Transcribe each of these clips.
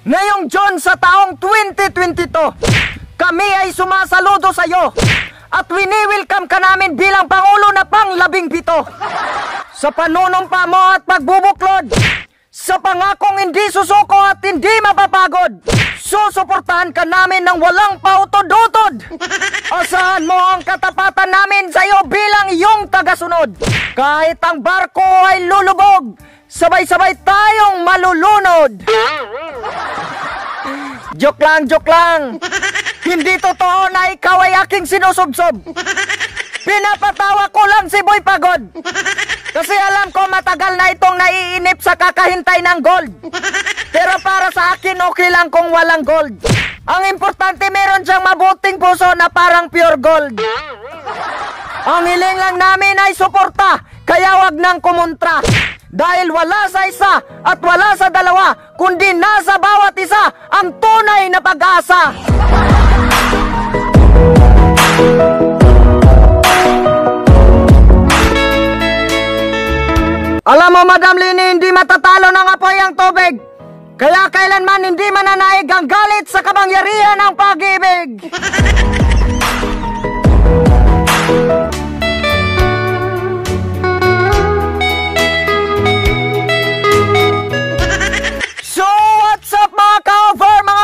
Ngayong John sa taong 2022, kami ay sumasaludo sa iyo at wini-welcome ka namin bilang Pangulo na pang-17. Sa panunumpa mo at pagbubuklod, sa pangakong hindi susuko at hindi mapapagod, susuportahan ka namin ng walang pautod-utod. Asahan mo ang katapatan namin sa iyo bilang iyong tagasunod. Kahit ang barko ay lulubog, sabay-sabay tayong malulunod. Joke lang. Hindi totoo na ikaw ay aking sinusubsob. Pinapatawa ko lang si Boy Pagod. Kasi alam ko matagal na itong naiinip sa kakahintay ng gold. Pero para sa akin okay lang kung walang gold. Ang importante meron siyang mabuting puso na parang pure gold. Ang hiling lang namin ay suporta, kaya wag nang kumontra. Dahil wala sa isa at wala sa dalawa, kundi nasa bawat isa ang tunay na pag-asa. Alam mo, Madam Lini, hindi matatalo ng apoy ang tubig. Kaya kailanman hindi mananaig ang galit sa kapangyarihan ng pag-ibig. So, what's up mga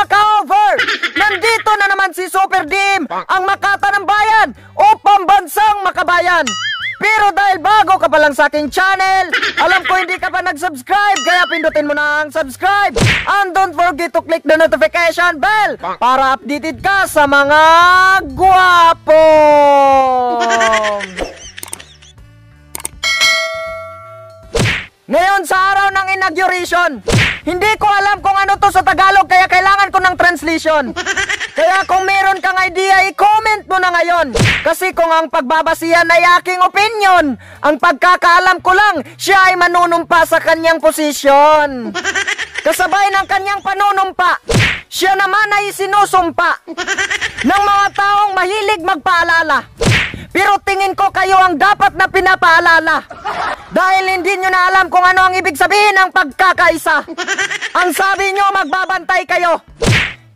ka-over? Nandito na naman si Super Dim, ang makata ng bayan o pambansang makabayan. Pero dahil bago ka pa lang sa aking channel, alam ko hindi ka pa nag-subscribe, kaya pindutin mo na ang subscribe. And don't forget to click the notification bell para updated ka sa mga guwapo. Ngayon sa araw ng inauguration, hindi ko alam kung ano to sa Tagalog, kaya kailangan ko ng translation. Kaya kung meron kang idea, i-comment mo na ngayon. Kasi kung ang pagbabasihan ay aking opinion, ang pagkakaalam ko lang, siya ay manunumpa sa kanyang posisyon. Kasabay ng kanyang panunumpa, siya naman ay sinusumpa ng mga taong mahilig magpaalala. Pero tingin ko kayo ang dapat na pinapaalala. Dahil hindi nyo na alam kung ano ang ibig sabihin ng pagkakaisa. Ang sabi nyo, magbabantay kayo.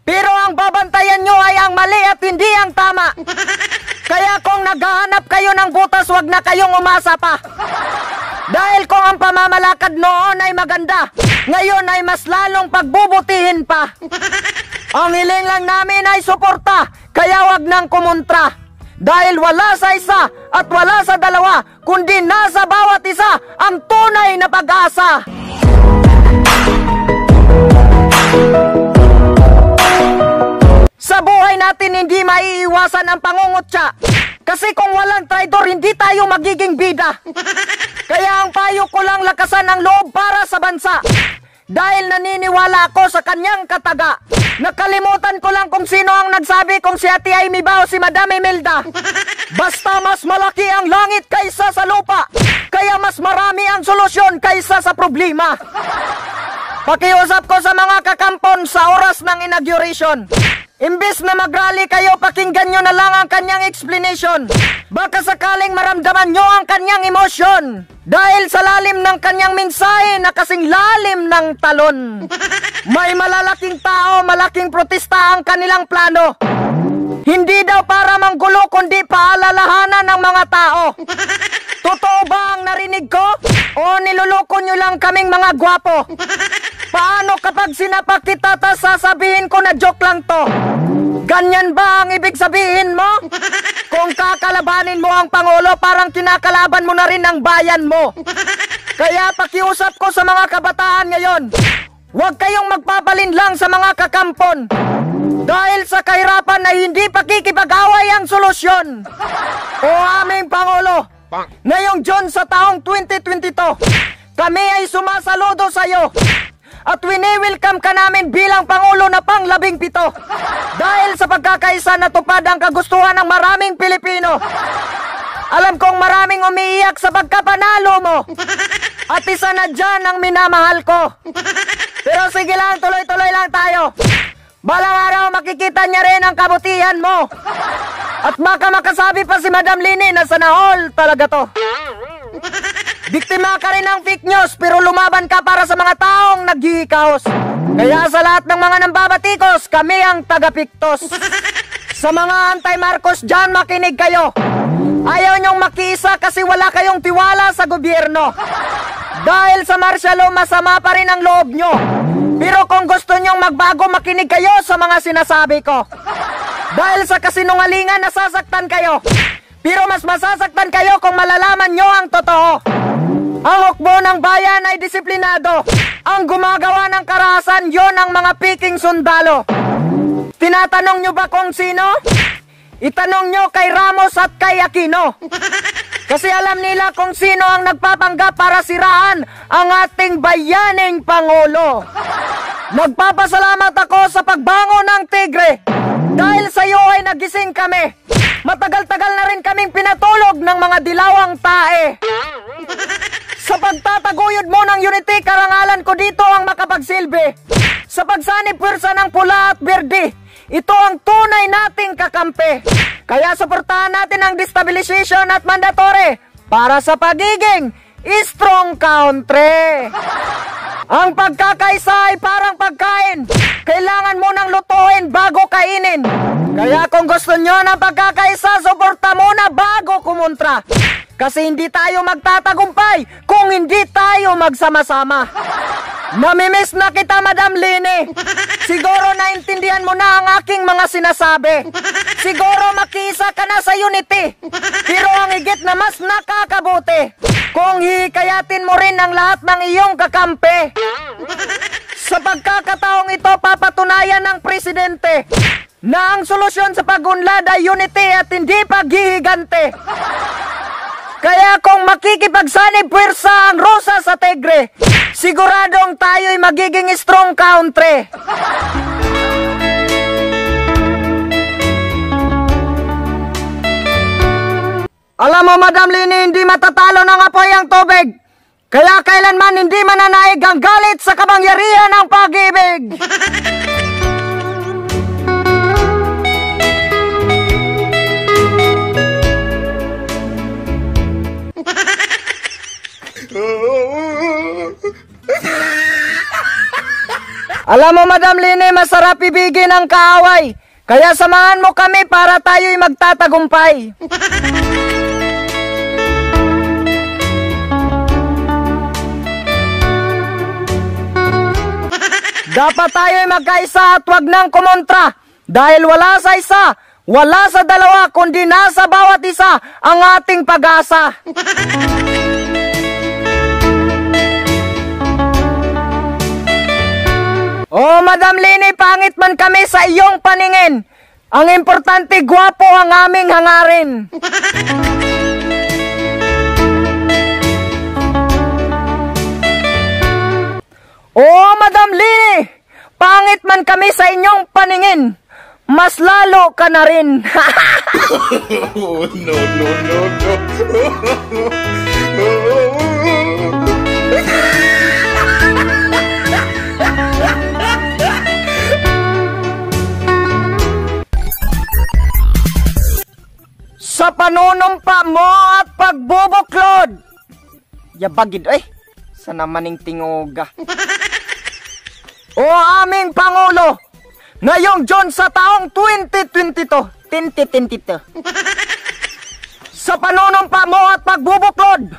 Pero ang babantayan nyo ay ang mali at hindi ang tama. Kaya kung naghahanap kayo ng butas, wag na kayong umasa pa. Dahil kung ang pamamalakad noon ay maganda, ngayon ay mas lalong pagbubutihin pa. Ang hiling lang namin ay suporta, kaya wag nang kumontra. Dahil wala sa isa at wala sa dalawa, kundi nasa bawat isa ang tunay na pag-asa. Sa buhay natin hindi maiiwasan ang pangungutya. Kasi kung walang traidor, hindi tayo magiging bida. Kaya ang payo ko lang, lakasan ang loob para sa bansa. Dahil naniniwala ako sa kanyang kataga. Nakalimutan ko lang kung sino ang nagsabi kung si Ate Amy ba o si Madam Imelda. Basta mas malaki ang langit kaysa sa lupa. Kaya mas marami ang solusyon kaysa sa problema. Pakiusap ko sa mga kakampon sa oras ng inauguration. Imbes na mag-rally kayo, pakinggan nyo na lang ang kanyang explanation. Baka sakaling maramdaman nyo ang kanyang emosyon. Dahil sa lalim ng kanyang mensahe na kasing lalim ng talon. May malalaking tao, malaking protesta ang kanilang plano. Hindi daw para manggulo, kundi paalalahanan ng mga tao. Totoo ba ang narinig ko? O niluloko nyo lang kaming mga gwapo? Paano kapag sinapak kita tas sasabihin ko na joke lang to? Ganyan ba ang ibig sabihin mo? Kung kakalabanin mo ang Pangulo, parang kinakalaban mo na rin ang bayan mo. Kaya pakiusap ko sa mga kabataan ngayon, huwag kayong magpapalin lang sa mga kakampon. Dahil sa kahirapan na hindi pakikipag-away ang solusyon. O aming Pangulo, ngayong John sa taong 2022, kami ay sumasaludo sa iyo. At wini-welcome ka namin bilang Pangulo na pang-17. Dahil sa pagkakaisa natupad ang kagustuhan ng maraming Pilipino. Alam kong maraming umiiyak sa pagkapanalo mo. At isa na dyan ang minamahal ko. Pero sige lang, tuloy-tuloy lang tayo. Balang araw makikita niya rin ang kabutihan mo. At baka makasabi pa si Madam Lini na sana all talaga to. Biktima ka rin ng fake news pero lumaban ka para sa mga taong naghihikaos. Kaya sa lahat ng mga nambabatikos, kami ang taga-Pictos. Sa mga anti-Marcos dyan, makinig kayo. Ayaw nyong makiisa kasi wala kayong tiwala sa gobyerno. Dahil sa martial law, masama pa rin ang loob nyo. Pero kung gusto nyong magbago, makinig kayo sa mga sinasabi ko. Dahil sa kasinungalingan, nasasaktan kayo. Pero mas masasaktan kayo kung malalaman nyo ang totoo. Ang hukbo ng bayan ay disiplinado. Ang gumagawa ng karahasan, yon ang mga piking sundalo. Tinatanong nyo ba kung sino? Itanong nyo kay Ramos at kay Aquino. Kasi alam nila kung sino ang nagpapanggap para siraan ang ating bayaning Pangulo. Nagpapasalamat ako sa pagbangon ng Tigre. Dahil sa iyo ay nagising kami. Matagal-tagal na rin kaming pinatulog ng mga dilawang tae. Sa pagtataguyod mo ng unity, karangalan ko dito ang makapagsilbi. Sa pagsanib pwersa ng pula at berde, ito ang tunay nating kakampi. Kaya suportahan natin ang destabilization at mandatory para sa pagiging strong country. Ang pagkakaisa ay parang pagkain. Kailangan mo nang lutuin bago kainin. Kaya kung gusto nyo ng pagkakaisa, suporta muna bago kumontra. Kasi hindi tayo magtatagumpay kung hindi tayo magsama-sama. Namimiss na kita, Madam Lini. Siguro naintindihan mo na ang aking mga sinasabi. Siguro makiisa ka na sa unity. Pero ang higit na mas nakakabuti, kung hikayatin mo rin ang lahat ng iyong kakampi. Sa pagkakataong ito, papatunayan ng presidente na ang solusyon sa pag-unlad ay unity at hindi paghihigante. Kaya kung makikipagsanib pwersa ang Rosa sa Tigre, siguradong tayo'y magiging strong country. Alam mo, Madam Lini, hindi matatalo ng apoy ang tubig. Kaya kailanman hindi mananaig ang galit sa kapangyarihan ng pag-ibig. Alam mo, Madam Lini, masarap ibigin ang kaaway. Kaya samahan mo kami para tayo'y magtatagumpay. Dapat tayo'y magkaisa at wag nang kumontra. Dahil wala sa isa, wala sa dalawa, kundi nasa bawat isa ang ating pag-asa. Oh, Madam Lini, pangit man kami sa iyong paningin. Ang importante, gwapo ang aming hangarin. Oh, Madam Lini, pangit man kami sa inyong paningin. Mas lalo ka na rin. Oh, no, no, no, no. Sa panunumpa mo at pagbubuklod. Yabagid, sa namaning tingoga. O aming Pangulo, ngayong John sa taong 2022. Sa panunumpa mo at pagbubuklod.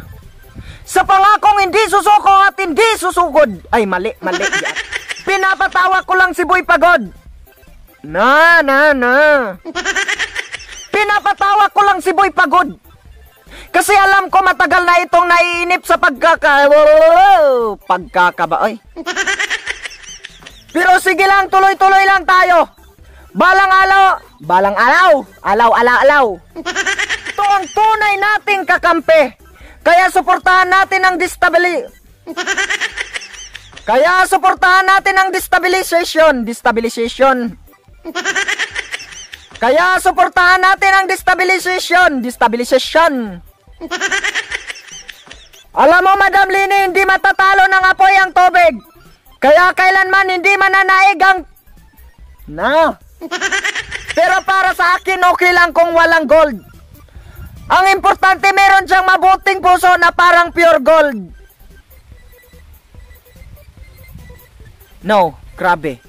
Sa pangakong hindi susuko at hindi susugod. Ay, mali. Yan. Pinapatawa ko lang si Boy Pagod. Na. Pinapatawa ko lang si Boy Pagod. Kasi alam ko matagal na itong naiinip sa pagkakabaoy. Pero sige lang, tuloy-tuloy lang tayo. Balang alaw. Ito ang tunay nating kakampi. Kaya suportahan natin ang destabilization. Kaya suportahan natin ang destabilization. Alam mo, Madam Lini, hindi matatalo ng apoy ang tubig. Kaya kailanman hindi mananaig ang... Pero para sa akin, okay lang kung walang gold. Ang importante, meron siyang mabuting puso na parang pure gold. No. Grabe.